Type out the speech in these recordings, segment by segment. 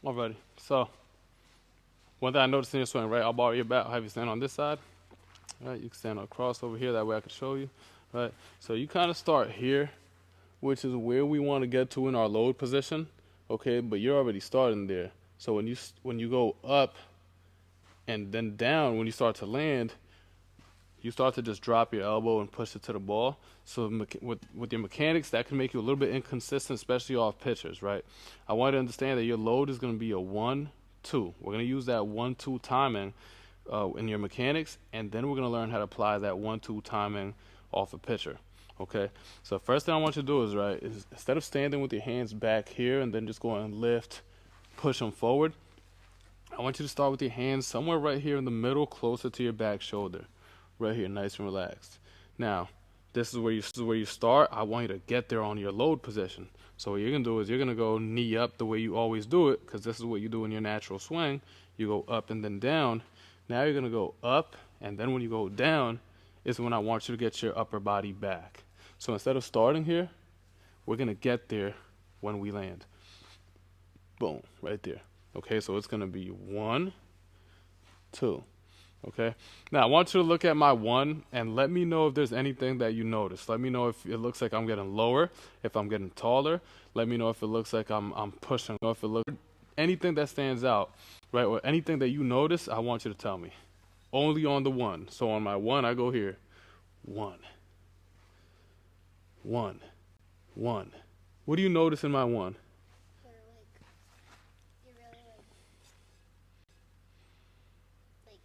Alrighty. So, one thing I noticed in your swing, right? I'll borrow your bat. I'll have you stand on this side. Right? You can stand across over here. That way I can show you. Right? So you kind of start here, which is where we want to get to in our load position. Okay, but you're already starting there. So when you go up and then down, when you start to land, you start to just drop your elbow and push it to the ball. So with your mechanics, that can make you a little bit inconsistent, especially off pitchers, right? I want you to understand that your load is going to be a 1-2. We're going to use that 1-2 timing in your mechanics, and then we're going to learn how to apply that 1-2 timing off a pitcher. Okay, so first thing I want you to do is instead of standing with your hands back here and then just go and lift, push them forward, I want you to start with your hands somewhere right here in the middle, closer to your back shoulder. Right here, nice and relaxed. Now, this is where you start. I want you to get there on your load position. So what you're going to do is you're going to go knee up the way you always do it, because this is what you do in your natural swing. You go up and then down. Now you're going to go up, and then when you go down is when I want you to get your upper body back. So instead of starting here, we're going to get there when we land. Boom, right there. Okay, so it's going to be 1, 2. Okay, now I want you to look at my 1 and let me know if there's anything that you notice. Let me know if it looks like I'm getting lower, if I'm getting taller. Let me know if it looks like I'm pushing. If it looks anything that stands out, right, or anything that you notice, I want you to tell me. Only on the 1. So on my 1, I go here. 1, 1, 1. What do you notice in my 1? You're really like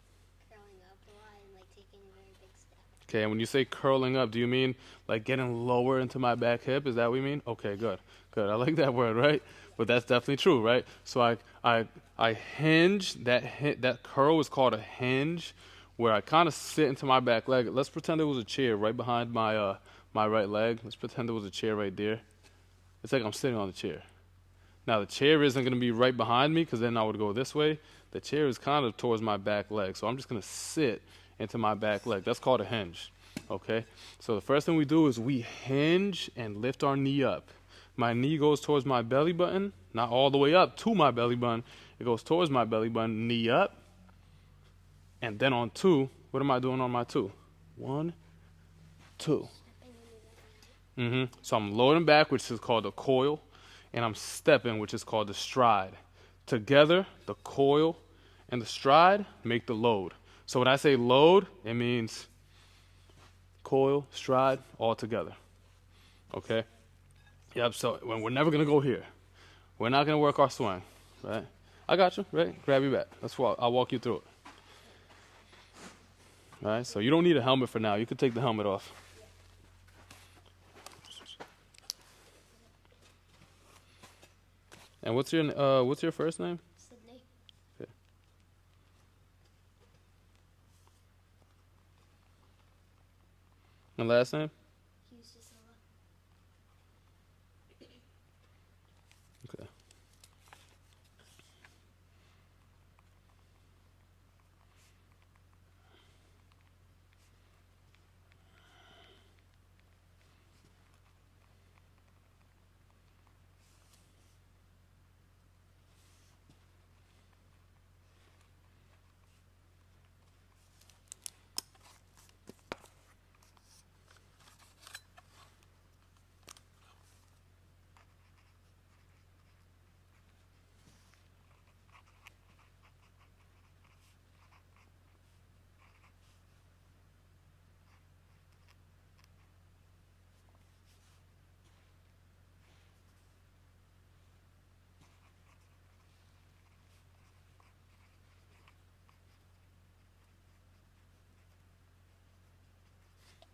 curling up a lot and like taking a very big step. Okay, and when you say curling up, do you mean like getting lower into my back hip? Is that what you mean? Okay, good, good. I like that word, right? But that's definitely true, right? So I hinge. That curl is called a hinge, where I kind of sit into my back leg. Let's pretend there was a chair right behind my right leg. Let's pretend there was a chair right there. It's like I'm sitting on the chair. Now the chair isn't going to be right behind me because then I would go this way. The chair is kind of towards my back leg, so I'm just going to sit into my back leg. That's called a hinge. Okay? So the first thing we do is we hinge and lift our knee up. My knee goes towards my belly button, not all the way up to my belly button. It goes towards my belly button, knee up. And then on 2, what am I doing on my 2? 1, 2. So I'm loading back, which is called the coil, and I'm stepping, which is called the stride. Together, the coil and the stride make the load. So when I say load, it means coil, stride, all together. Okay? Yep, so we're never going to go here. We're not going to work our swing, right? I got you, right? Grab your bat. I'll walk you through it. All right, so you don't need a helmet for now. You can take the helmet off. And what's your first name? Sydney. Okay. And last name? Hughes De Silva. Okay.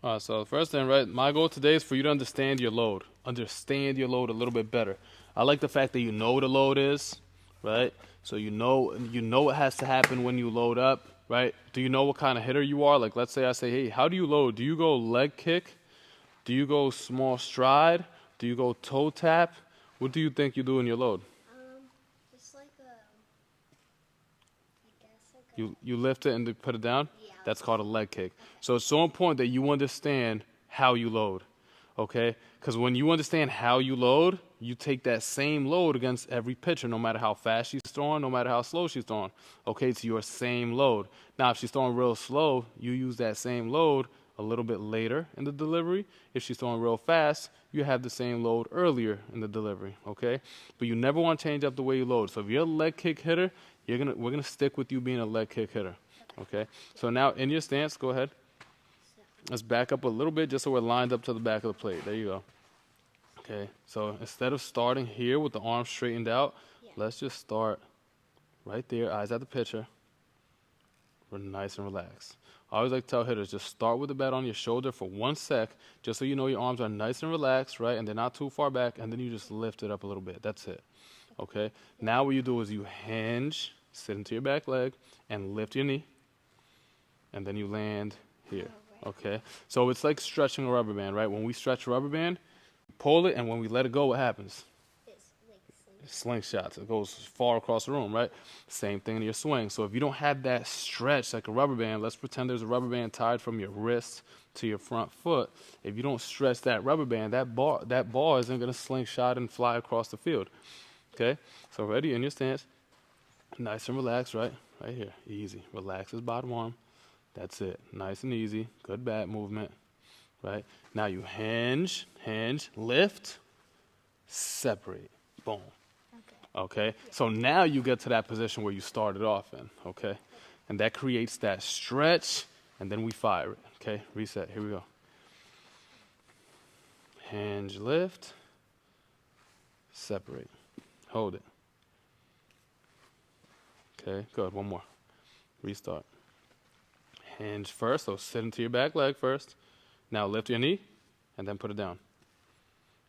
All right, so the first thing, right, my goal today is for you to understand your load. Understand your load a little bit better. I like the fact that you know what the load is, right? So you know what has to happen when you load up, right? Do you know what kind of hitter you are? Like, let's say I say, hey, how do you load? Do you go leg kick? Do you go small stride? Do you go toe tap? What do you think you do in your load? Just like I guess like You lift it and then put it down? Yeah. That's called a leg kick. So it's so important that you understand how you load, okay? Because when you understand how you load, you take that same load against every pitcher, no matter how fast she's throwing, no matter how slow she's throwing. Okay, it's your same load. Now, if she's throwing real slow, you use that same load a little bit later in the delivery. If she's throwing real fast, you have the same load earlier in the delivery, okay? But you never want to change up the way you load. So if you're a leg kick hitter, we're gonna stick with you being a leg kick hitter, okay? So now in your stance, go ahead. Let's back up a little bit just so we're lined up to the back of the plate. There you go. Okay, so instead of starting here with the arms straightened out, let's just start right there, eyes at the pitcher. We're nice and relaxed. I always like to tell hitters, just start with the bat on your shoulder for 1 sec, just so you know your arms are nice and relaxed, right? And they're not too far back, and then you just lift it up a little bit. That's it. Okay? Now what you do is you hinge, sit into your back leg, and lift your knee, and then you land here. Okay? So it's like stretching a rubber band, right? When we stretch a rubber band, pull it, and when we let it go, what happens? It slingshots. It goes far across the room, right? Same thing in your swing. So if you don't have that stretch like a rubber band, let's pretend there's a rubber band tied from your wrist to your front foot. If you don't stretch that rubber band, that ball isn't going to slingshot and fly across the field. Okay? So ready in your stance. Nice and relaxed, right? Right here. Easy. Relax his bottom arm. That's it. Nice and easy. Good bat movement. Right? Now you hinge, lift, separate. Boom. Okay? So now you get to that position where you started off in. Okay? And that creates that stretch, and then we fire it. Okay? Reset. Here we go. Hinge, lift, separate. Hold it. Okay? Good. One more. Restart. Hinge first, so sit into your back leg first. Now lift your knee, and then put it down.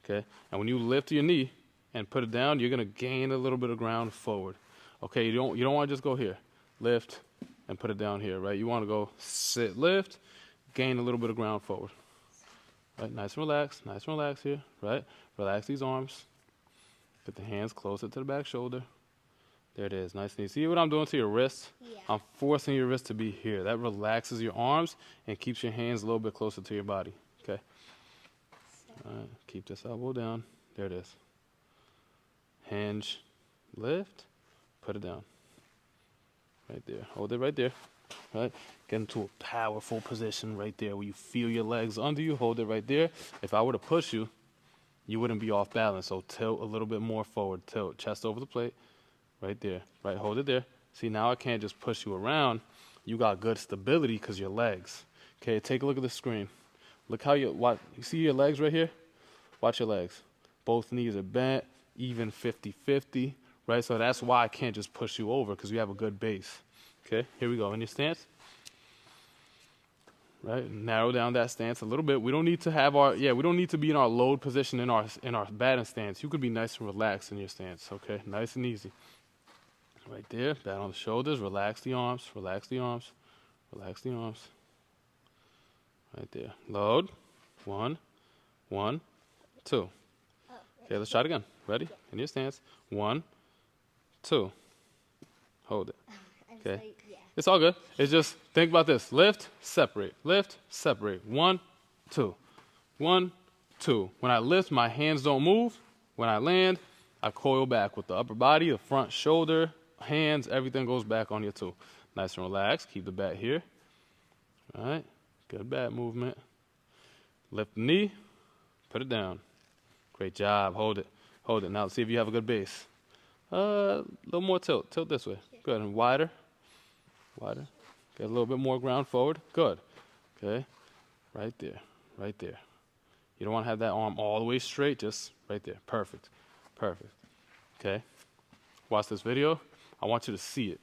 Okay? And when you lift your knee and put it down, you're going to gain a little bit of ground forward. Okay? You don't want to just go here. Lift and put it down here, right? You want to go sit, lift, gain a little bit of ground forward. Right? Nice and relax here, right? Relax these arms. Get the hands closer to the back shoulder. There it is, nice and easy. See what I'm doing to your wrist? Yeah. I'm forcing your wrist to be here. That relaxes your arms and keeps your hands a little bit closer to your body. Okay? All right, keep this elbow down. There it is. Hinge, lift, put it down. Right there. Hold it right there. Right? Get into a powerful position right there where you feel your legs under you. Hold it right there. If I were to push you, you wouldn't be off balance. So tilt a little bit more forward. Tilt, chest over the plate. Right there, right, hold it there. See, now I can't just push you around. You got good stability because your legs. Okay, take a look at the screen. Look how you see your legs right here? Watch your legs. Both knees are bent, even 50-50, right? So that's why I can't just push you over because you have a good base. Okay, here we go. In your stance. Right, narrow down that stance a little bit. We don't need to have we don't need to be in our load position in our batting stance. You could be nice and relaxed in your stance, okay? Nice and easy. Right there, bat on the shoulders, relax the arms, relax the arms, relax the arms. Right there. Load. 1, 1, 2. Okay, let's try it again. Ready? In your stance. 1, 2. Hold it. Okay. It's all good. It's just, think about this. Lift, separate. Lift, separate. 1, 2. 1, 2. When I lift, my hands don't move. When I land, I coil back with the upper body, the front shoulder, hands, everything goes back on your two. Nice and relaxed. Keep the bat here. All right. Good bat movement. Lift the knee. Put it down. Great job. Hold it. Hold it. Now let's see if you have a good base. A little more tilt. Tilt this way. Good. And wider. Wider. Get a little bit more ground forward. Good. Okay. Right there. Right there. You don't want to have that arm all the way straight. Just right there. Perfect. Perfect. Okay. Watch this video. I want you to see it.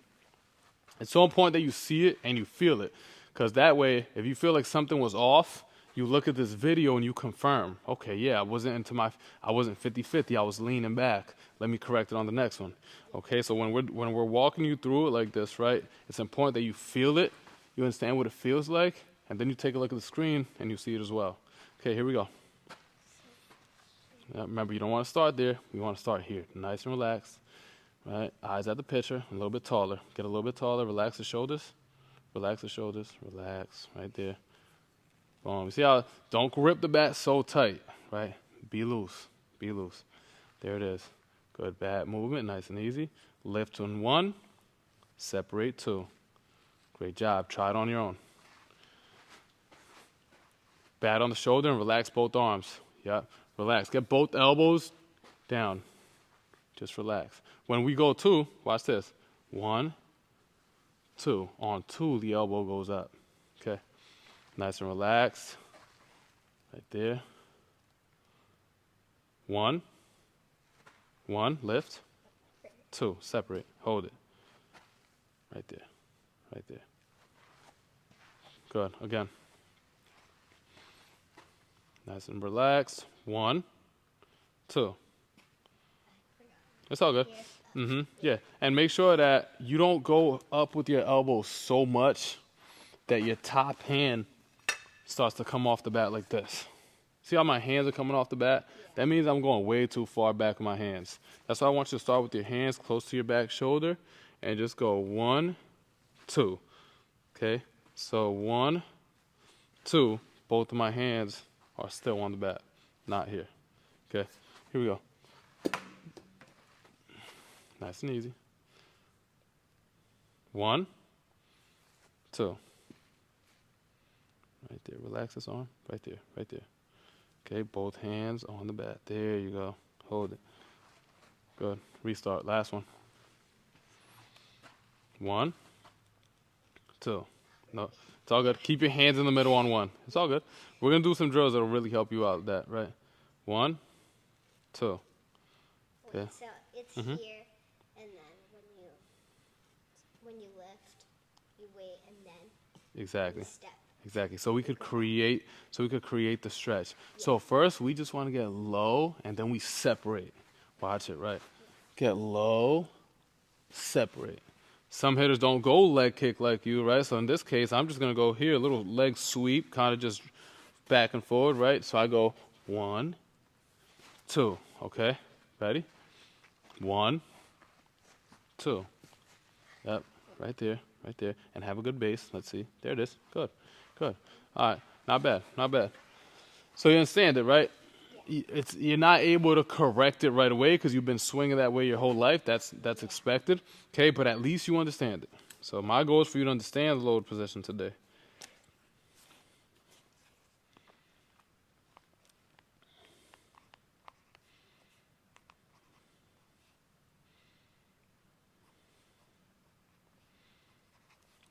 It's so important that you see it and you feel it. Because that way, if you feel like something was off, you look at this video and you confirm, okay, yeah, I wasn't 50-50, I was leaning back. Let me correct it on the next one. Okay, so when we're walking you through it like this, right, it's important that you feel it, you understand what it feels like, and then you take a look at the screen and you see it as well. Okay, here we go. Now, remember, you don't want to start there. We want to start here, nice and relaxed. Right, eyes at the pitcher, a little bit taller. Get a little bit taller, relax the shoulders. Relax the shoulders, relax, right there. Boom. You see how, don't grip the bat so tight, right? Be loose, be loose. There it is. Good, bad movement, nice and easy. Lift on 1, separate 2. Great job. Try it on your own. Bat on the shoulder and relax both arms. Yep, relax. Get both elbows down. Just relax. When we go 2, watch this. 1, 2. On 2, the elbow goes up. Okay, nice and relaxed. Right there. 1, lift. 2, separate. Hold it. Right there. Right there. Good. Again. Nice and relaxed. 1, 2. It's all good. Yeah. And make sure that you don't go up with your elbow so much that your top hand starts to come off the bat like this. See how my hands are coming off the bat? That means I'm going way too far back with my hands. That's why I want you to start with your hands close to your back shoulder and just go 1, 2. Okay? So 1, 2. Both of my hands are still on the bat, not here. Okay? Here we go. Nice and easy. 1, 2. Right there. Relax this arm. Right there. Right there. Okay, both hands on the bat. There you go. Hold it. Good. Restart. Last one. 1, 2. No, it's all good. Keep your hands in the middle on 1. It's all good. We're going to do some drills that will really help you out with that, right? 1, 2. Okay. So it's here, and then when you lift, you wait, and then Exactly. you step. Exactly. So we could create the stretch. So first we just want to get low and then we separate. Watch it, right? Get low, separate. Some hitters don't go leg kick like you, right? So in this case, I'm just going to go here, a little leg sweep, kind of just back and forward, right? So I go 1, 2, okay? Ready? 1, 2. Yep, right there, right there. And have a good base. Let's see. There it is. Good. Good. All right. Not bad. Not bad. So you understand it, right? You're not able to correct it right away because you've been swinging that way your whole life. That's expected. Okay, but at least you understand it. So my goal is for you to understand the load position today.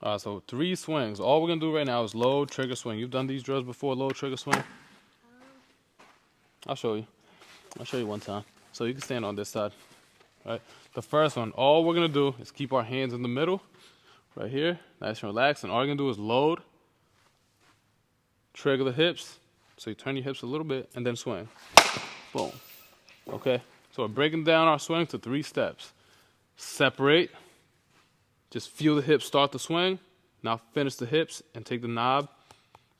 All right, so 3 swings. All we're going to do right now is low, trigger, swing. You've done these drills before, low, trigger, swing? I'll show you. I'll show you one time. So you can stand on this side. Right? The first one, all we're going to do is keep our hands in the middle, right here, nice and relaxed. And all you're going to do is load, trigger the hips. So you turn your hips a little bit and then swing. Boom. Okay? So we're breaking down our swing to 3 steps. Separate. Just feel the hips start the swing. Now finish the hips and take the knob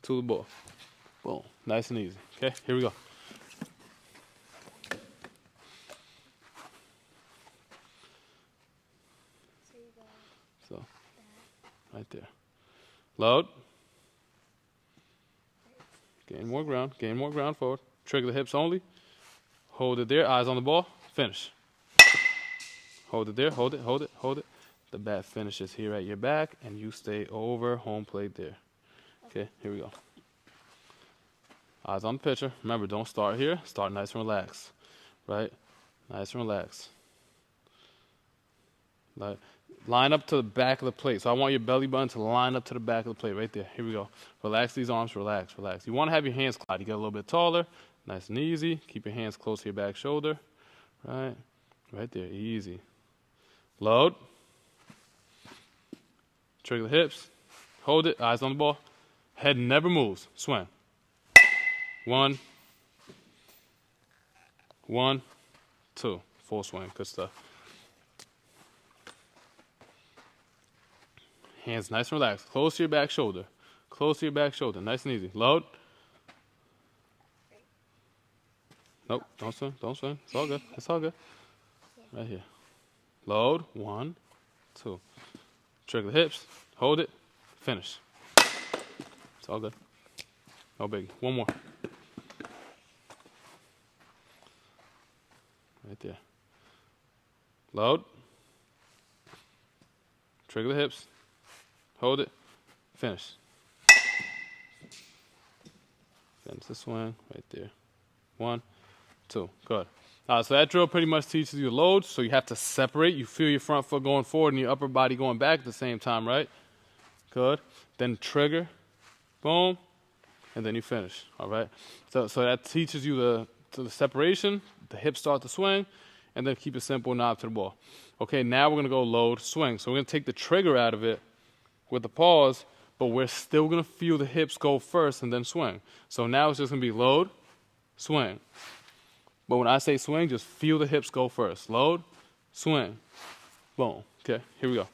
to the ball. Boom. Nice and easy. Okay, here we go. So, right there. Load. Gain more ground forward. Trigger the hips only. Hold it there, eyes on the ball. Finish. Hold it there, hold it, hold it, hold it. The bat finishes here at your back, and you stay over home plate there. Okay, here we go. Eyes on the pitcher. Remember, don't start here. Start nice and relaxed. Right? Nice and relaxed. Like, line up to the back of the plate. So I want your belly button to line up to the back of the plate right there. Here we go. Relax these arms. Relax, relax. You want to have your hands cloud. You get a little bit taller. Nice and easy. Keep your hands close to your back shoulder. Right? Right there. Easy. Load. Trigger the hips. Hold it. Eyes on the ball. Head never moves. Swing. 1, 1, 2. Full swing. Good stuff. Hands nice and relaxed. Close to your back shoulder. Close to your back shoulder. Nice and easy. Load. Nope. Don't swing. Don't swing. It's all good. It's all good. Right here. Load. 1, 2. Trigger the hips. Hold it. Finish. It's all good. No biggie. One more. right there. Load. Trigger the hips. Hold it. Finish. Finish the swing right there. 1, 2. Good. So that drill pretty much teaches you load. So you have to separate. You feel your front foot going forward and your upper body going back at the same time, right? Good. Then trigger. Boom. And then you finish. All right. So that teaches you the separation. The hips start to swing. And then keep it simple, knob to the ball. Okay, now we're going to go load, swing. So we're going to take the trigger out of it with the pause, but we're still going to feel the hips go first and then swing. So now it's just going to be load, swing. But when I say swing, just feel the hips go first. Load, swing. Boom. Okay, here we go.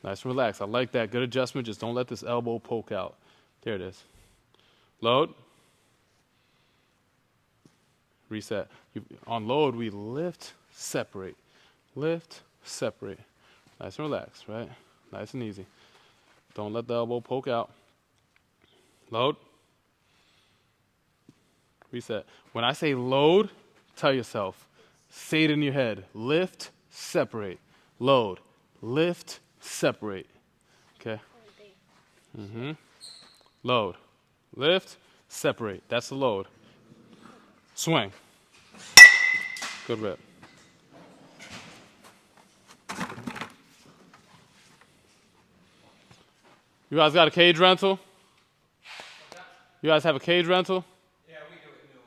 Nice and relaxed. I like that. Good adjustment. Just don't let this elbow poke out. There it is. Load. Reset. On load, we lift, separate. Lift, separate. Nice and relaxed, right? Nice and easy. Don't let the elbow poke out. Load. Reset. When I say load, tell yourself. Say it in your head. Lift, separate. Load. Lift, separate. Okay? Load. Lift, separate. That's the load. Swing. Good rep. You guys got a cage rental? You guys have a cage rental? Yeah, we do it noon.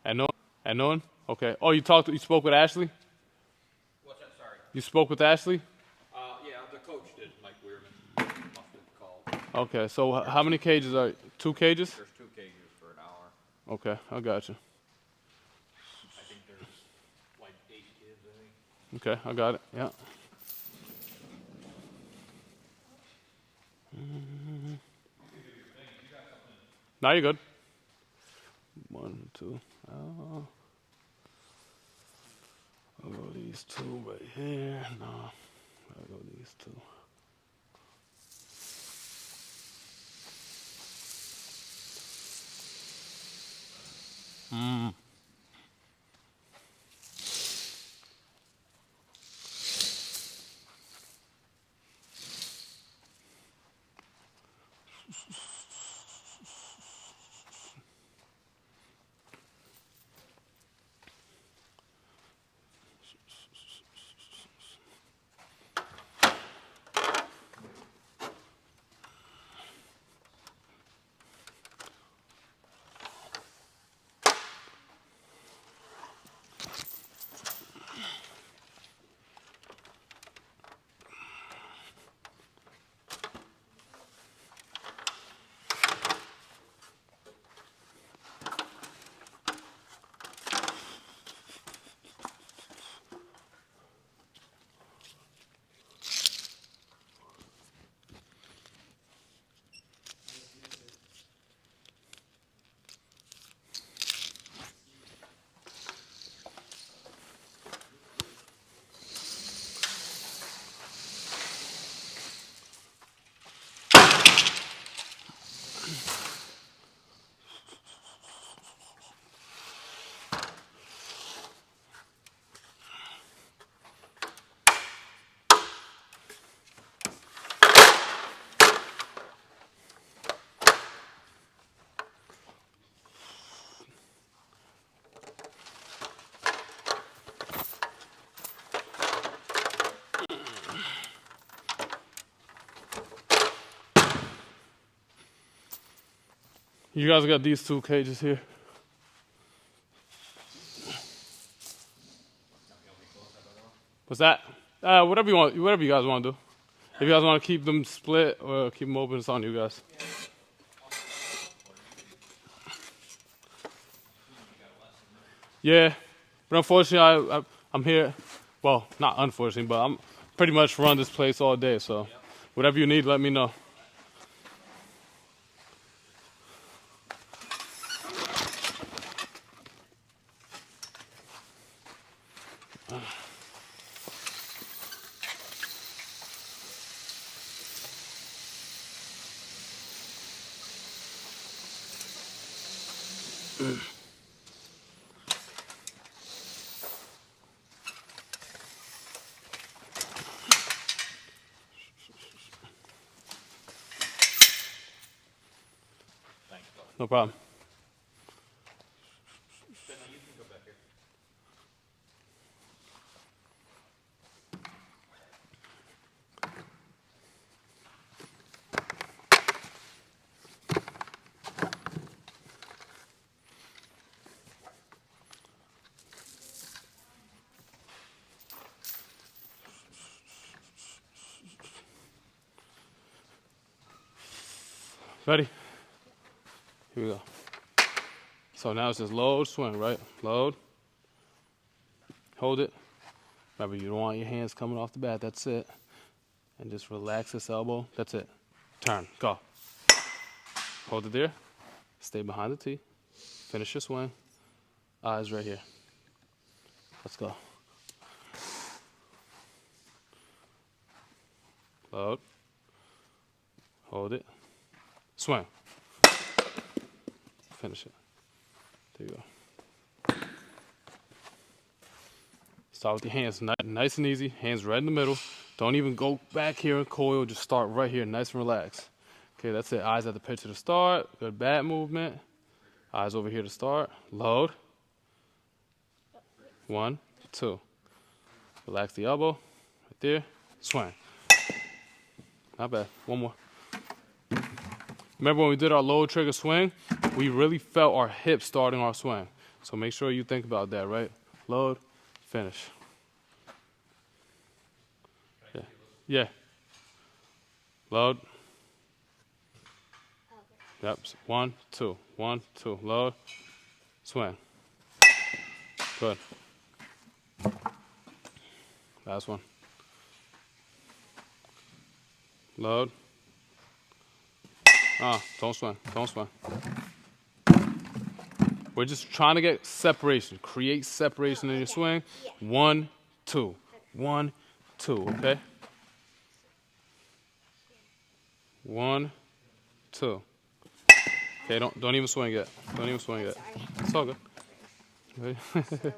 At noon? At noon? Okay. Oh, you spoke with Ashley? What's that? Sorry. You spoke with Ashley? Yeah, the coach did, Mike Weirman. Must have called. Okay, so how many cages are 2 cages? There's 2 cages for an hour. Okay, I got you. I think there's like 8 kids, I think. Okay, I got it. Yeah. Now you're good. 1, 2. I'll go these 2 right here. No, I'll go these 2. You guys got these 2 cages here. What's that? Whatever you guys want to do. If you guys want to keep them split or keep them open, it's on you guys. Yeah, but unfortunately, I'm here. Well, not unfortunately, but I'm pretty much run this place all day. So, whatever you need, let me know. No problem. Bentley, you can go back here. Ready? Here we go. So now it's just load, swing, right? Load. Hold it. Remember, you don't want your hands coming off the bat. That's it. And just relax this elbow. That's it. Turn. Go. Hold it there. Stay behind the tee. Finish your swing. Eyes right here. Let's go. Load. Hold it. Swing. Finish it. There you go. Start with your hands nice and easy. Hands right in the middle. Don't even go back here and coil. Just start right here, nice and relaxed. Okay, that's it. Eyes at the pitch to start. Good bat movement. Eyes over here to start. Load. 1, 2. Relax the elbow. Right there. Swing. Not bad. One more. Remember when we did our low trigger swing, we really felt our hips starting our swing. So make sure you think about that, right? Load, finish. Yeah. Yeah. Load. Yep. 1, 2. 1, 2. Load. Swing. Good. Last one. Load. Don't swing. Don't swing. We're just trying to get separation. Create separation in your swing. 1, 2. 1, 2. Okay? 1, 2. Okay, don't even swing yet. Don't even swing yet. Sorry. It's all good. Ready? So here.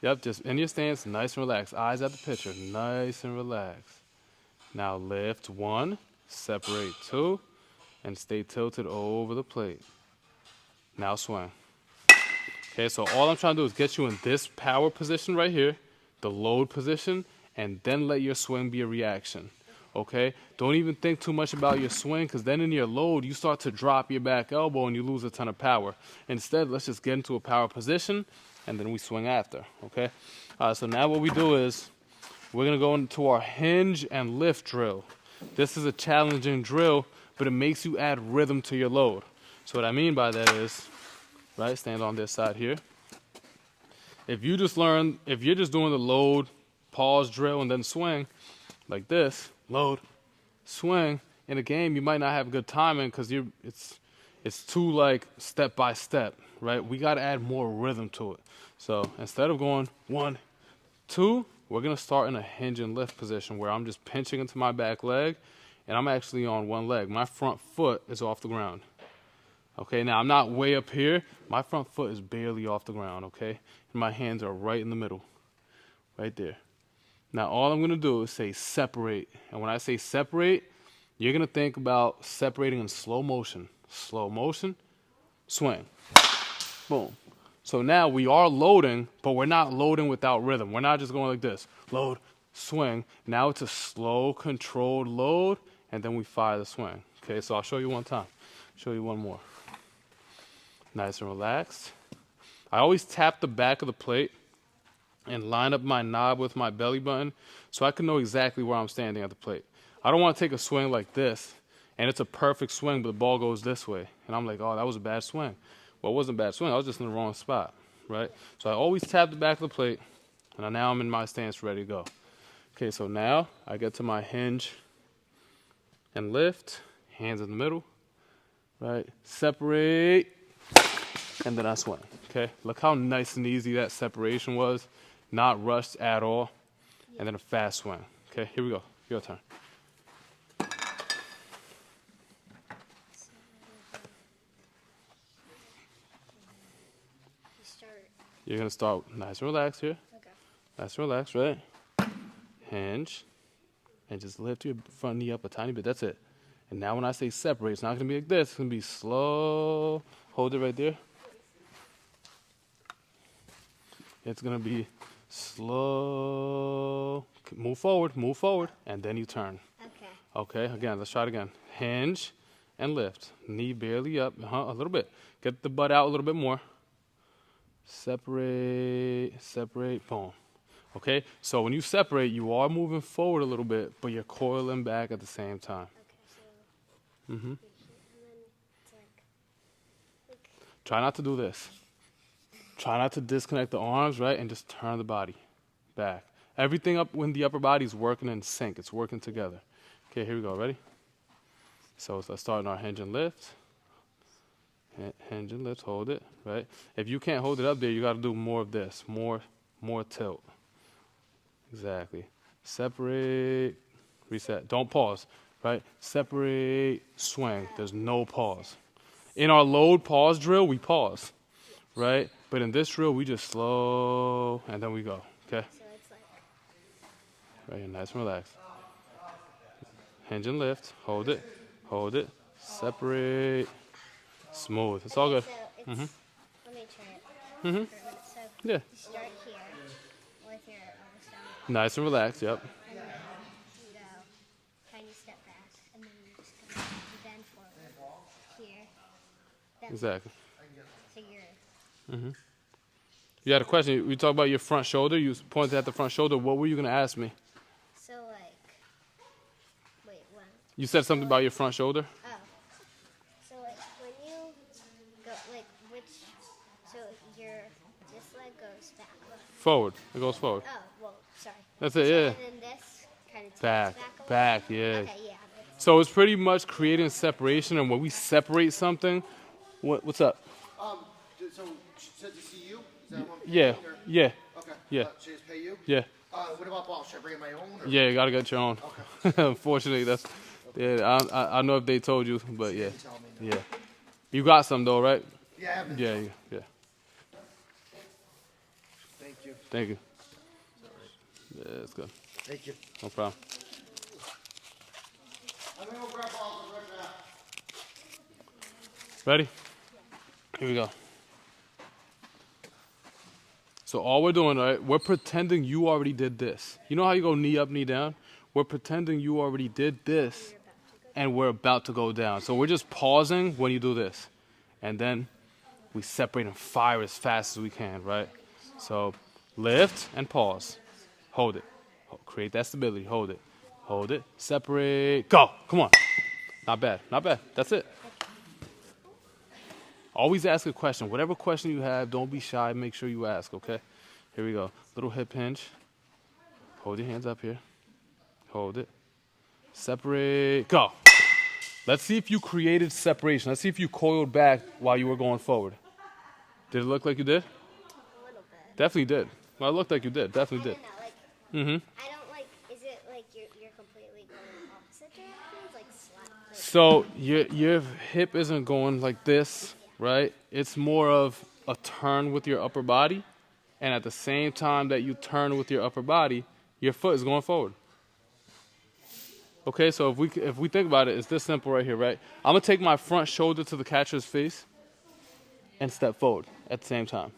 Yep, just in your stance, nice and relaxed. Eyes at the pitcher, nice and relaxed. Now lift 1, separate 2, and stay tilted over the plate. Now swing. Okay, so all I'm trying to do is get you in this power position right here, the load position, and then let your swing be a reaction. Okay? Don't even think too much about your swing, because then in your load, you start to drop your back elbow and you lose a ton of power. Instead, let's just get into a power position, and then we swing after. Okay? So now what we do is, we're going to go into our hinge and lift drill. This is a challenging drill, but it makes you add rhythm to your load. So what I mean by that is, right, stand on this side here. If you're just doing the load, pause, drill, and then swing, like this, load, swing, in a game you might not have good timing because it's too like step by step, right? We got to add more rhythm to it. So instead of going 1, 2, we're going to start in a hinge and lift position where I'm just pinching into my back leg, and I'm actually on one leg. My front foot is off the ground. Okay, now I'm not way up here. My front foot is barely off the ground, okay? And my hands are right in the middle, right there. Now all I'm going to do is say separate. And when I say separate, you're going to think about separating in slow motion. Slow motion, swing, boom. So now we are loading, but we're not loading without rhythm. We're not just going like this, load, swing. Now it's a slow, controlled load, and then we fire the swing. Okay, so I'll show you one time. Show you one more. Nice and relaxed. I always tap the back of the plate and line up my knob with my belly button so I can know exactly where I'm standing at the plate. I don't want to take a swing like this, and it's a perfect swing, but the ball goes this way. And I'm like, oh, that was a bad swing. Well, it wasn't a bad swing. I was just in the wrong spot, right? So I always tap the back of the plate, and now I'm in my stance ready to go. Okay, so now I get to my hinge and lift, hands in the middle, right? Separate, and then I swing, okay? Look how nice and easy that separation was, not rushed at all, and then a fast swing. Okay, here we go. Your turn. You're going to start nice and relaxed here. Okay. Nice and relaxed, right? Hinge. And just lift your front knee up a tiny bit. That's it. And now when I say separate, it's not going to be like this. It's going to be slow, Hold it right there. It's gonna be slow. Move forward, and then you turn. Okay. Okay, again, let's try it again. Hinge and lift. Knee barely up, a little bit. Get the butt out a little bit more. Separate, boom. Okay, so when you separate, you are moving forward a little bit, but you're coiling back at the same time. Okay, so. Mm-hmm. And then it's like. Try not to do this. Try not to disconnect the arms, right, and just turn the body back. Everything up when the upper body is working in sync. It's working together. Okay, here we go. Ready? So let's start in our hinge and lift. Hinge and lift. Hold it, right? If you can't hold it up there, you got to do more of this. More tilt. Exactly. Separate. Reset. Don't pause, right? Separate. Swing. There's no pause. In our load pause drill, we pause, right? But in this drill, we just slow, and then we go, okay? So it's like. Right here, nice and relaxed. Hinge and lift, hold it, separate, smooth. It's all good. So it's. Mhm. Let me try it. Mhm. For a minute. So Yeah. you start here with your elbows down, Nice and relaxed, yep. and then you go tiny step back, and then you just kind of bend forward here. Then Exactly. so you're. You had a question. We talked about your front shoulder. You pointed at the front shoulder. What were you going to ask me? So like. Wait, when? You said something about your front shoulder? Oh. So like when you go like which so your this leg goes back. Forward. It goes forward. Oh, well, sorry. That's it, So, yeah. and then this kind of tilts Back, back a little? back, yeah. Okay, yeah. So it's pretty much creating separation, and when we separate something, what's up? So she said to see you? Is that one? Yeah, yeah, Okay. Yeah. She just pay you? yeah. What about balls? Should I bring in my own? Or? Yeah, you gotta get your own. Unfortunately, that's. Yeah, I know if they told you, but yeah, Tell me. No. yeah. You got some though, right? Yeah, I have it. Yeah. Thank you. Thank you. Yeah, that's good. Thank you. No problem. I'm going to go grab balls and right now. Ready? Here we go. So all we're doing, right? We're pretending you already did this. You know how you go knee up, knee down? We're pretending you already did this, and we're about to go down. So we're just pausing when you do this, and then we separate and fire as fast as we can, right? So lift and pause. Hold it. Create that stability. Hold it. Separate. Go. Come on. Not bad. That's it. Always ask a question. Whatever question you have, don't be shy. Make sure you ask, okay? Here we go. Little hip hinge. Hold your hands up here. Hold it. Separate. Go. Let's see if you created separation. Let's see if you coiled back while you were going forward. Did it look like you did? A little bit. Definitely did. Well, it looked like you did. Definitely I did. don't know, like Mm-hmm. I don't like is it like you're completely going opposite directions? Like slap like So your hip isn't going like this, right? It's more of a turn with your upper body, and at the same time that you turn with your upper body, your foot is going forward. Okay, so if we think about it, it's this simple right here, right? I'm gonna take my front shoulder to the catcher's face and step forward at the same time.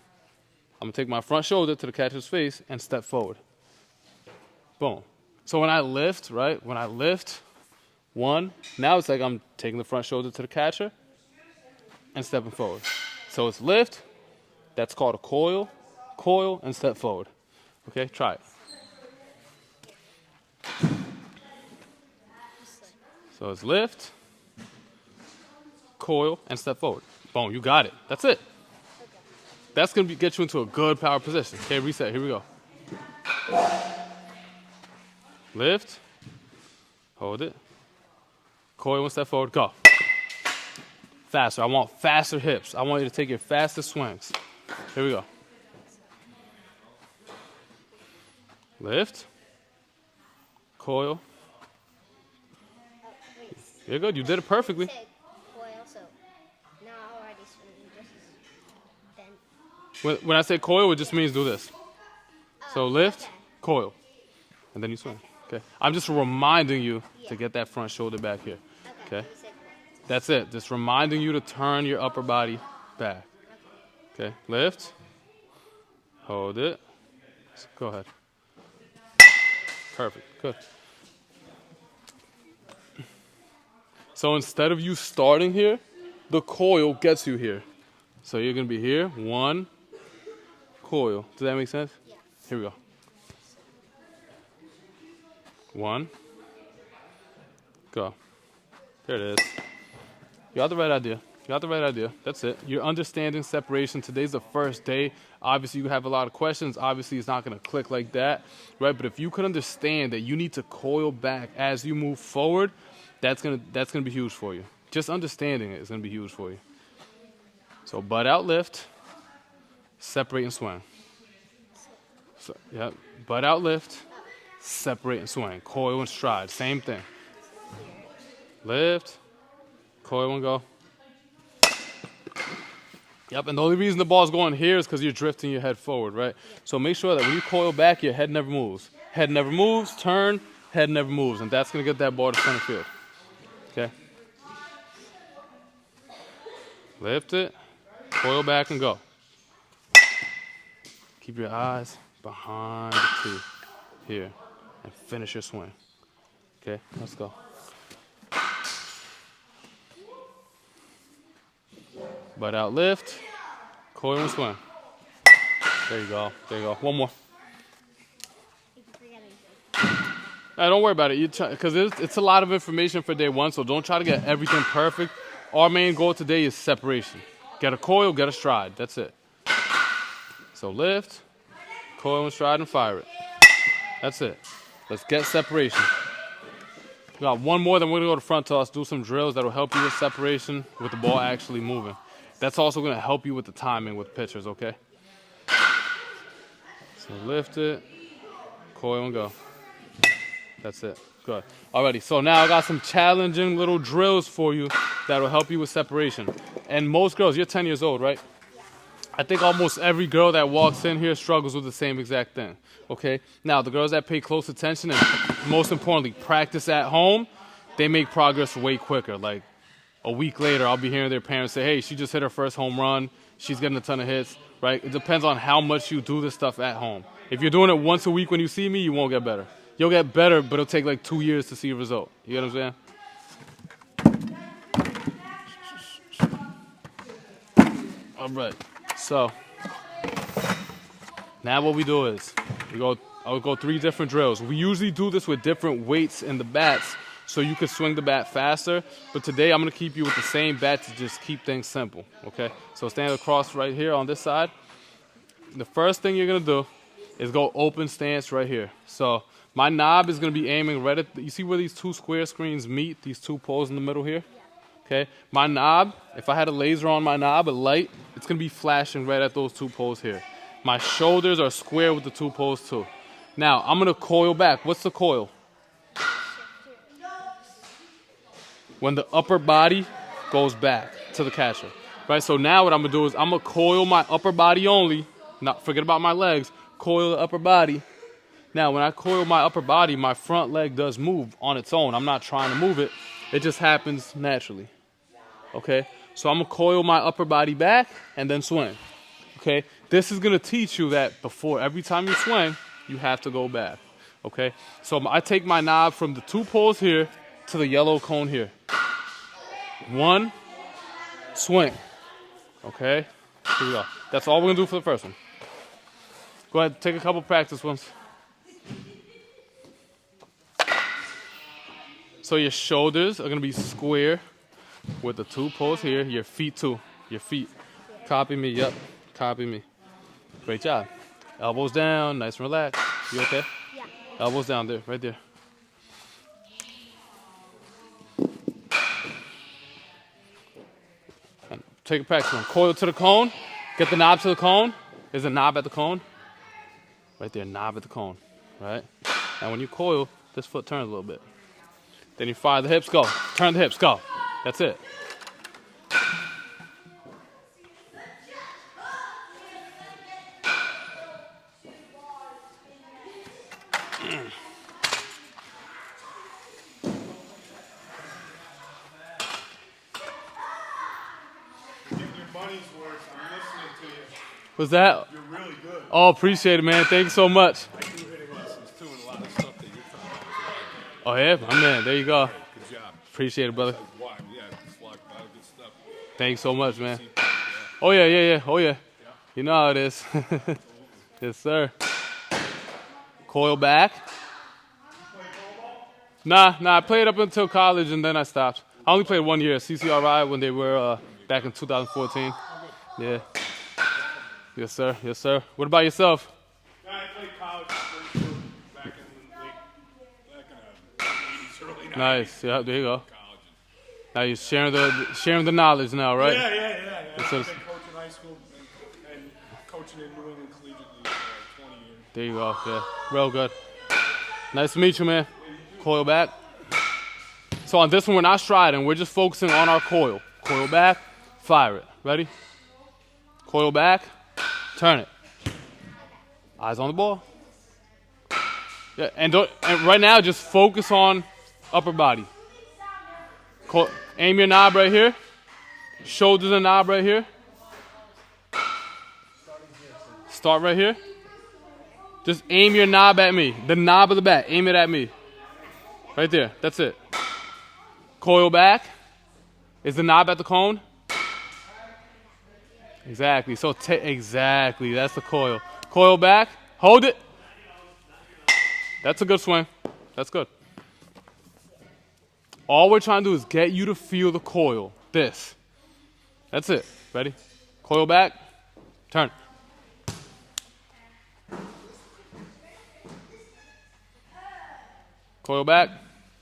I'm gonna take my front shoulder to the catcher's face and step forward. Boom. So when I lift, right? When I lift, one, now it's like I'm taking the front shoulder to the catcher and stepping forward. So it's lift, that's called a coil, and step forward. Okay, try it. So it's lift, coil, and step forward. Boom, you got it. That's it. That's going to get you into a good power position. Okay, reset. Here we go. Lift, hold it, coil, and step forward. Go. Faster. I want faster hips. I want you to take your fastest swings. Here we go. Lift, coil. wait. You're good. You did it perfectly. Say coil, so now I already swing just then. When I say coil, it just means do this. So lift, okay. coil, and then you swing. Okay. I'm just reminding you to get that front shoulder back here. Okay. You said coil. That's it. Just reminding you to turn your upper body back. Okay, lift, hold it. Go ahead. Perfect, good. So instead of you starting here, the coil gets you here. So you're gonna be here, one, coil. Does that make sense? Yeah. Here we go. One, go. There it is. You got the right idea. You got the right idea. That's it. You're understanding separation. Today's the first day. Obviously, you have a lot of questions. Obviously, it's not going to click like that, right? But if you could understand that you need to coil back as you move forward, that's gonna be huge for you. Just understanding it is going to be huge for you. So butt out lift, separate and swing. So, yeah, butt out lift, separate and swing. Coil and stride, same thing. Lift, coil and go. Yep, and the only reason the ball's going here is because you're drifting your head forward, right? So make sure that when you coil back, your head never moves. Head never moves, turn, head never moves, and that's going to get that ball to center field. Okay? Lift it, coil back and go. Keep your eyes behind the tee here and finish your swing. Okay, let's go. Butt out lift, coil and swing. There you go, there you go. One more. If you forget anything. Hey, don't worry about it. Because it's a lot of information for day one, so don't try to get everything perfect. Our main goal today is separation. Get a coil, get a stride. That's it. So lift, coil and stride and fire it. That's it. Let's get separation. We got one more, then we're going to go to front toss, do some drills that will help you with separation with the ball actually moving. That's also going to help you with the timing with pitchers, okay? So lift it, coil and go. That's it. Good. Alrighty, so now I got some challenging little drills for you that will help you with separation. And most girls, you're 10 years old, right? I think almost every girl that walks in here struggles with the same exact thing, okay? Now, the girls that pay close attention and most importantly, practice at home, they make progress way quicker. Like a week later, I'll be hearing their parents say, hey, she just hit her first home run. She's getting a ton of hits, right? It depends on how much you do this stuff at home. If you're doing it once a week when you see me, you won't get better. You'll get better, but it'll take like 2 years to see a result. You get what I'm saying? All right. So now what we do is I'll go 3 different drills. We usually do this with different weights in the bats so you can swing the bat faster. But today I'm going to keep you with the same bat to just keep things simple, okay? So stand across right here on this side. The first thing you're going to do is go open stance right here. So my knob is going to be aiming right at, you see where these 2 square screens meet, these 2 poles in the middle here? Okay, my knob, if I had a laser on my knob, a light, it's going to be flashing right at those 2 poles here. My shoulders are square with the 2 poles too. Now, I'm going to coil back. What's the coil? When the upper body goes back to the catcher. Right, so now what I'm going to do is I'm going to coil my upper body only, not forget about my legs, coil the upper body. Now, when I coil my upper body, my front leg does move on its own. I'm not trying to move it. It just happens naturally. Okay? So I'm going to coil my upper body back and then swing. Okay? This is going to teach you that before every time you swing, you have to go back. Okay? So I take my knob from the 2 poles here to the yellow cone here. 1, swing. Okay? Here we go. That's all we're going to do for the first one. Go ahead, take a couple practice ones. So your shoulders are going to be square with the 2 poles here. Your feet too. Your feet. Copy me. Yep. Copy me. Great job. Elbows down. Nice and relaxed. You okay? Yeah. Elbows down there. Right there. And take a practice one. Coil to the cone. Get the knob to the cone. There's a knob at the cone. Right there. Knob at the cone. Right? And when you coil, this foot turns a little bit. Then you fire the hips, go. Turn the hips, go. That's it. Getting your butt money's worth. I'm listening to you. What's that? You're really good. Oh, appreciate it, man. Thank you so much. I do hitting lessons too, and a lot of stuff that you're talking about. Oh, yeah? My man. There you go. Good job. Appreciate it, brother. Wow, yeah, it's a lot of good stuff. Thank you so much, man. Oh, yeah. Oh, yeah. You know how it is. Yes, sir. Coil back. Nah, I played up until college, and then I stopped. I only played 1 year at CCRI when they were back in 2014. Yeah. Yes, sir. Yes, sir. What about yourself? Yeah, I played college back in the 80s, early 90s. Nice. Yeah, there you go. College. Now you're sharing the knowledge now, right? Yeah. I've So- been coaching high school and coaching in New England Collegiate League for like 20 years. There you go. Yeah. Real good. Nice to meet you, man. Coil back. So on this one, we're not striding. We're just focusing on our coil. Coil back. Fire it. Ready? Coil back. Turn it. Eyes on the ball. Yeah, and right now, just focus on upper body. Aim your knob right here. Shoulders and knob right here. Start right here. Just aim your knob at me. The knob of the bat. Aim it at me. Right there. That's it. Coil back. Is the knob at the cone? Exactly. So exactly. That's the coil. Coil back. Hold it. That's a good swing. That's good. All we're trying to do is get you to feel the coil. This. That's it. Ready? Coil back. Turn. Coil back.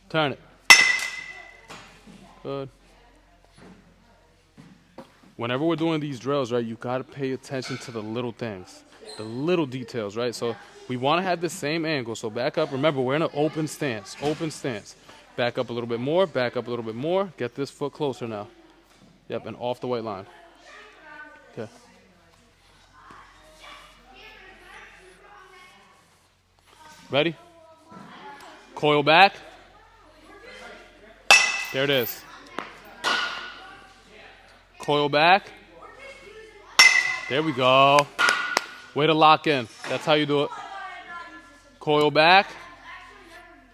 Turn it. Good. Whenever we're doing these drills, right, you got to pay attention to the little things, the little details, right? So we want to have the same angle. So back up. Remember, we're in an open stance. Open stance. Back up a little bit more. Back up a little bit more. Get this foot closer now. Yep, and off the white line. Okay. Ready? Coil back. There it is. Coil back. There we go. Way to lock in. That's how you do it. Coil back.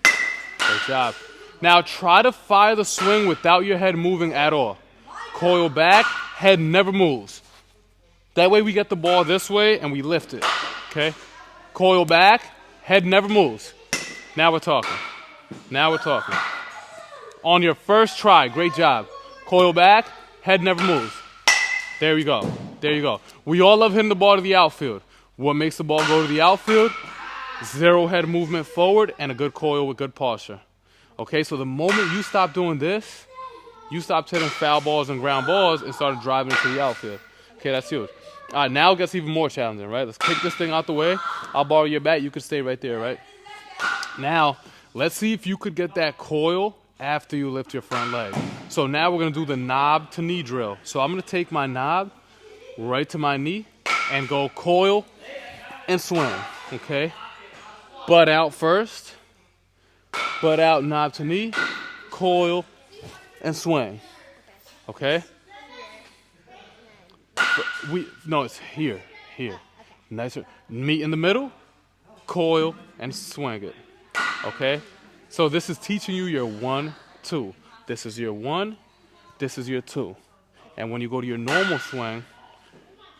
Great job. Now try to fire the swing without your head moving at all. Coil back. Head never moves. That way we get the ball this way and we lift it. Okay? Coil back. Head never moves. Now we're talking. Now we're talking. On your first try, great job. Coil back, head never moves. There we go. There you go. We all love hitting the ball to the outfield. What makes the ball go to the outfield? Zero head movement forward and a good coil with good posture. Okay, so the moment you stop doing this, you stopped hitting foul balls and ground balls and started driving into the outfield. Okay, that's huge. All right, now it gets even more challenging, right? Let's kick this thing out the way. I'll borrow your bat. You can stay right there, right? Now, let's see if you could get that coil after you lift your front leg. So now we're going to do the knob to knee drill. So I'm going to take my knob right to my knee and go coil and swing, okay? Butt out first. Butt out, knob to knee, coil, and swing, okay? No, it's here. Nicer. Meet in the middle, coil, and swing it. Okay? So this is teaching you your 1, 2. This is your 1, this is your 2. And when you go to your normal swing,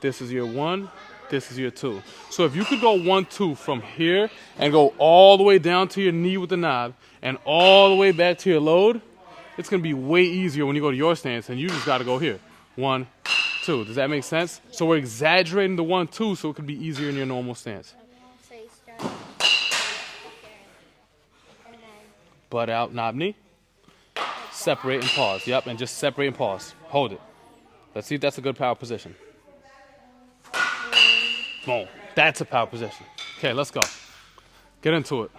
this is your 1, this is your 2. So if you could go 1, 2 from here and go all the way down to your knee with the knob and all the way back to your load, it's going to be way easier when you go to your stance and you just got to go here. 1, 2. Does that make sense? So we're exaggerating the 1, 2 so it could be easier in your normal stance. So you start and then Butt out, knob knee. Separate and pause. Yep, and just separate and pause. Hold it. Let's see if that's a good power position. Boom. That's a power position. Okay, let's go. Get into it.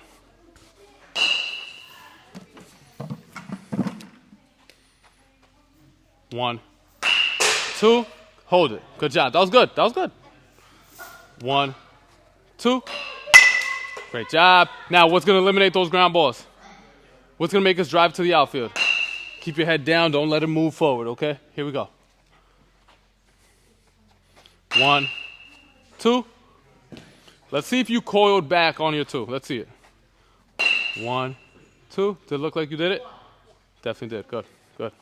One, 2. Hold it. Good job. That was good. 1, 2. Great job. Now, what's going to eliminate those ground balls? What's going to make us drive to the outfield? Keep your head down. Don't let it move forward, okay? Here we go. 1, 2. Let's see if you coiled back on your 2. Let's see it. 1, 2. Did it look like you did it? Definitely did. Good, good.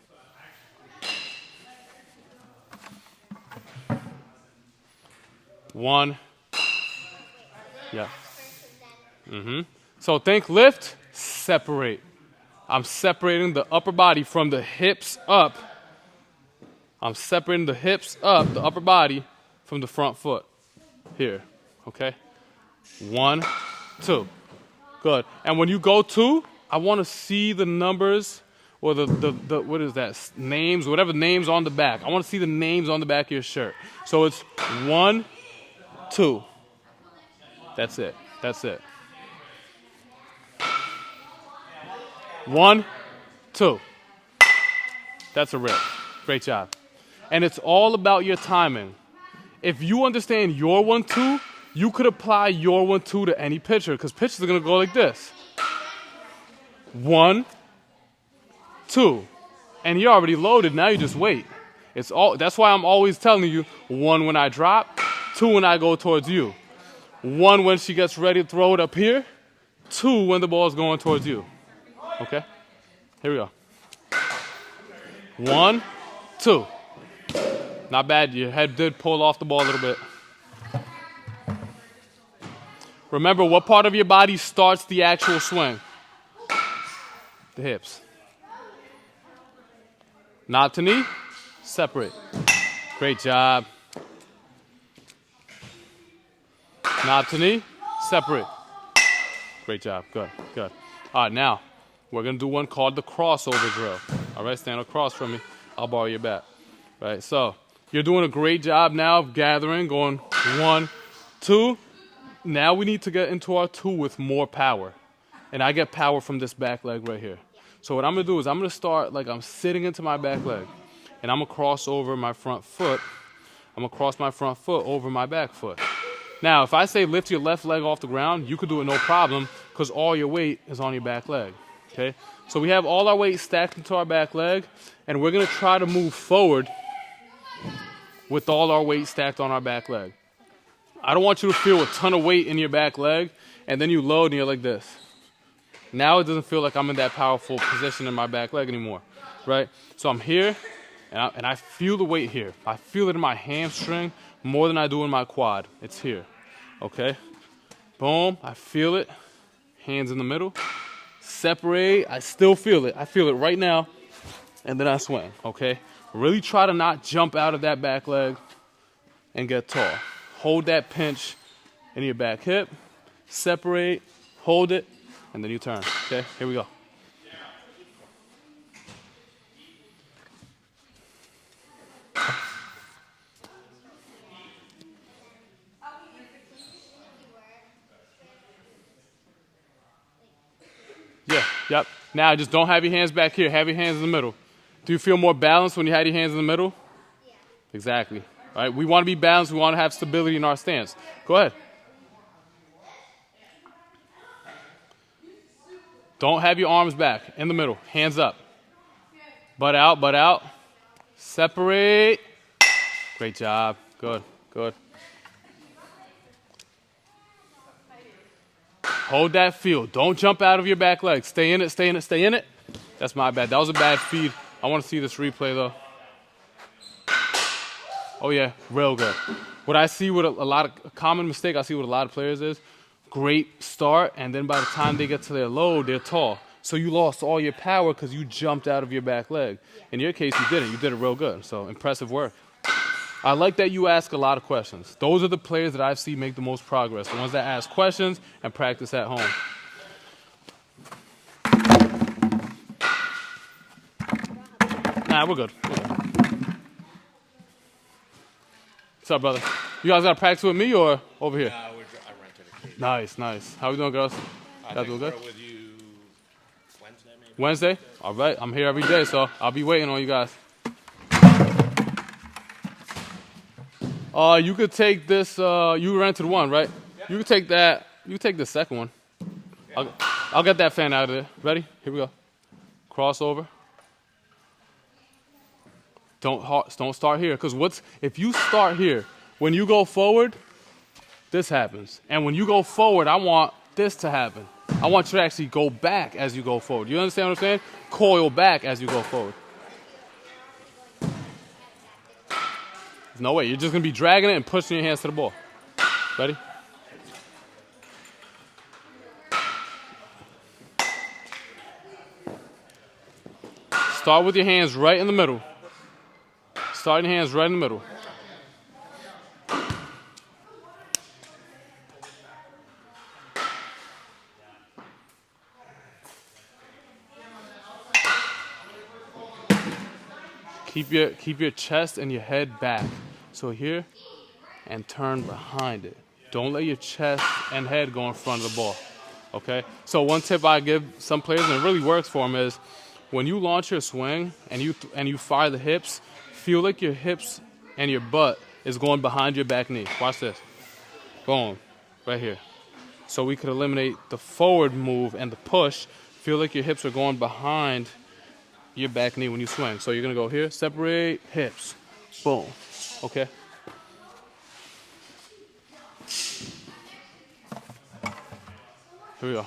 One. Yeah. So think lift, separate. I'm separating the upper body from the hips up. I'm separating the hips up, the upper body, from the front foot. Here, okay? 1, 2. Good. And when you go 2, I want to see the numbers or the what is that? Names, whatever names on the back. I want to see the names on the back of your shirt. So it's 1, 2. That's it. That's it. 1, 2. That's a rip. Great job. And it's all about your timing. If you understand your 1, 2, you could apply your 1, 2 to any pitcher because pitchers are going to go like this. 1, 2. And you're already loaded. Now you just wait. It's all. That's why I'm always telling you 1 when I drop, 2 when I go towards you. 1 when she gets ready to throw it up here, 2 when the ball is going towards you. Okay? Here we go. 1, 2. Not bad. Your head did pull off the ball a little bit. Remember, what part of your body starts the actual swing? The hips. Knob to knee, separate. Great job. Knob to knee, separate. Great job. Good, good. All right, now we're going to do one called the crossover drill. All right, stand across from me. I'll borrow your bat. Right, so you're doing a great job now of gathering, going 1, 2. Now we need to get into our 2 with more power. And I get power from this back leg right here. So what I'm going to do is I'm going to start like I'm sitting into my back leg. And I'm going to cross over my front foot. I'm going to cross my front foot over my back foot. Now, if I say lift your left leg off the ground, you could do it no problem because all your weight is on your back leg. Okay? So we have all our weight stacked into our back leg, and we're going to try to move forward with all our weight stacked on our back leg. I don't want you to feel a ton of weight in your back leg, and then you load and you're like this. Now it doesn't feel like I'm in that powerful position in my back leg anymore, right? So I'm here, and I feel the weight here. I feel it in my hamstring more than I do in my quad. It's here, okay? Boom, I feel it. Hands in the middle. Separate, I still feel it. I feel it right now, and then I swing, okay? Really try to not jump out of that back leg and get tall. Hold that pinch in your back hip. Separate, hold it, and then you turn, okay? Here we go. Yeah, yep. Now just don't have your hands back here. Have your hands in the middle. Do you feel more balanced when you have your hands in the middle? Yeah. Exactly. All right, we want to be balanced. We want to have stability in our stance. Go ahead. Don't have your arms back. In the middle. Hands up. Butt out, butt out. Separate. Great job. Good, good. Hold that feel. Don't jump out of your back leg. Stay in it, stay in it, stay in it. That's my bad. That was a bad feed. I want to see this replay, though. Oh, yeah. Real good. What I see with a common mistake I see with a lot of players is great start, and then by the time they get to their load, they're tall. So you lost all your power because you jumped out of your back leg. In your case, you didn't. You did it real good. So impressive work. I like that you ask a lot of questions. Those are the players that I've seen make the most progress, the ones that ask questions and practice at home. Nah, we're good. What's up, brother? You guys got to practice with me or over here? I rented a cage. Nice, nice. How we doing, girls? Y'all doing good? With you Wednesday, maybe? Wednesday? All right. I'm here every day, so I'll be waiting on you guys. You could take this. You rented one, right? Yeah. You could take that. You could take the second one. Yeah. I'll get that fan out of there. Ready? Here we go. Crossover. Don't start here, because if you start here, when you go forward, this happens. And when you go forward, I want this to happen. I want you to actually go back as you go forward. You understand what I'm saying? Coil back as you go forward. There's no way. You're just going to be dragging it and pushing your hands to the ball. Ready? Start with your hands right in the middle. Start your hands right in the middle. Keep your chest and your head back. So here, and turn behind it. Don't let your chest and head go in front of the ball. Okay? So one tip I give some players, and it really works for them, is when you launch your swing and you fire the hips, feel like your hips and your butt is going behind your back knee. Watch this. Boom. Right here. So we could eliminate the forward move and the push. Feel like your hips are going behind your back knee when you swing. So you're going to go here, separate, hips. Boom. Okay? Here we go.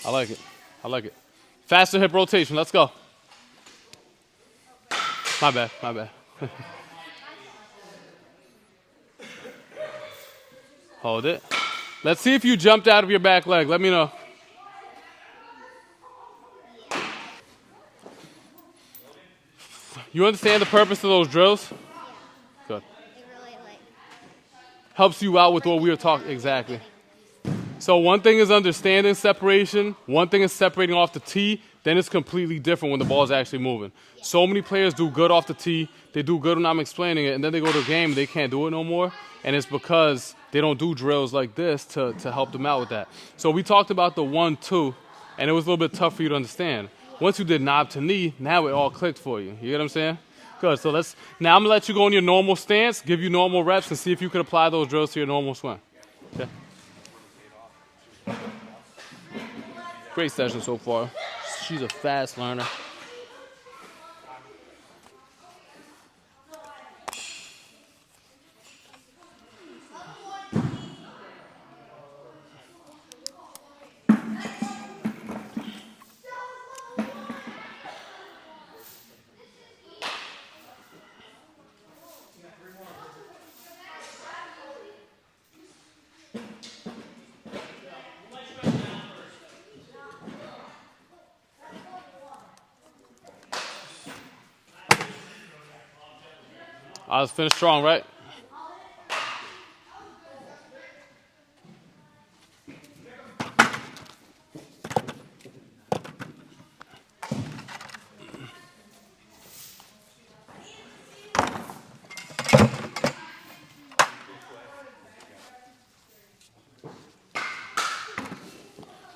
I like it. I like it. Faster hip rotation. Let's go. My bad. My bad. Hold it. Let's see if you jumped out of your back leg. Let me know. You understand the purpose of those drills? Good. It really like Helps you out with what we were talking. Exactly. So one thing is understanding separation. One thing is separating off the tee. Then it's completely different when the ball is actually moving. So many players do good off the tee. They do good when I'm explaining it. And then they go to a game and they can't do it no more. And it's because they don't do drills like this to help them out with that. So we talked about the 1-2. And it was a little bit tough for you to understand. Once you did knob to knee, now it all clicked for you. You get what I'm saying? Good. So now I'm going to let you go in your normal stance, give you normal reps, and see if you can apply those drills to your normal swing. Okay? Great session so far. She's a fast learner. I was finished strong, right?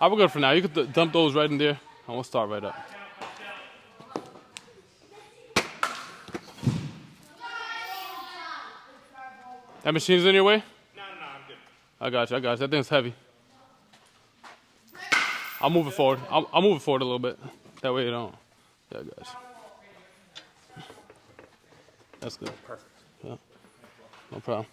All right, we're good for now. You could dump those right in there, and we'll start right up. That machine's in your way? No, I'm good. I got you. That thing's heavy. I'll move it forward. I'll move it forward a little bit. That way you don't. Yeah, I got you. That's good. Perfect. Yeah. No problem.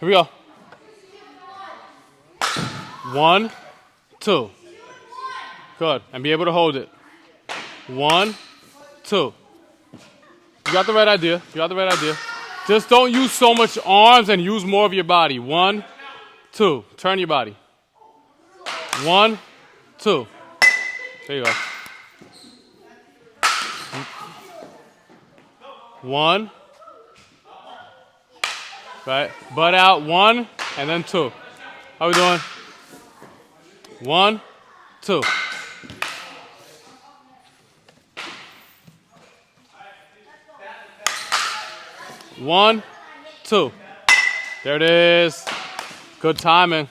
Here we go. 1, 2. Good. And be able to hold it. 1, 2. You got the right idea. Just don't use so much arms and use more of your body. 1, 2. Turn your body. 1, 2. There you go. 1. Right. Butt out. 1 and then 2. How we doing? 1, 2. One, 2. There it is. Good timing.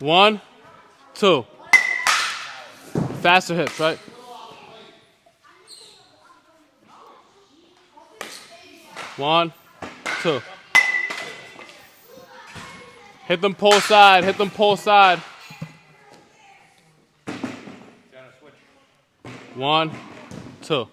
1, 2. Faster hips, right? 1, two. Hit them pull side, hit them pull side. Down a switch. 1, 2.